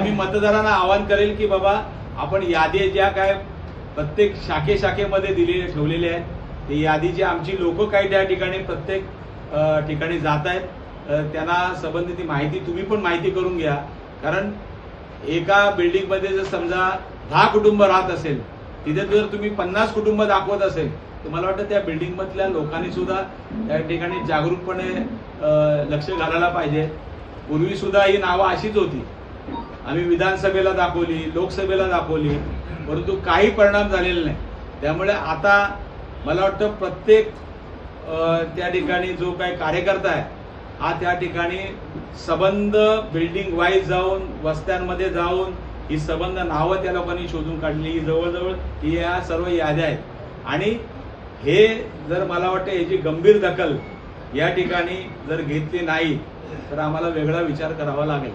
मी मतदारांना आवाहन करेल की बाबा आपण यादी ज्या काय प्रत्येक शाखेमध्ये ठेवलेले आहेत, ती यादीची आमची लोक काही त्या ठिकाणी प्रत्येक ठिकाणी जात आहेत, त्यांना संबंधित माहिती तुम्ही पण माहिती करून घ्या. कारण एका बिल्डिंगमध्ये जर समजा 10 कुटुंब राहत असेल, तिथे जर तुम्ही 50 कुटुंब दाखवत असेल तर मला वाटतं त्या बिल्डिंग मधल्या लोकांनी सुद्धा त्या ठिकाणी जागरूकपणे लक्ष घालायला पाहिजे. पूर्वी सुद्धा ही नावं अशीच होती, आम्ही विधानसभेला दाखवली, लोकसभेला दाखवली, परंतु काही परिणाम झालेला नाही. त्यामुळे आता मला वाटतं प्रत्येक त्या ठिकाणी जो काही कार्यकर्ता आहे हा त्या ठिकाणी संबंध बिल्डिंग वाईज जाऊन वस्त्यांमध्ये जाऊन ही संबंध नावं त्या लोकांनी शोधून काढली. ही जवळजवळ ही या सर्व याद्या आहेत आणि हे जर मला वाटतं याची गंभीर दखल या ठिकाणी जर घेतली नाही तर आम्हाला वेगळा विचार करावा लागेल.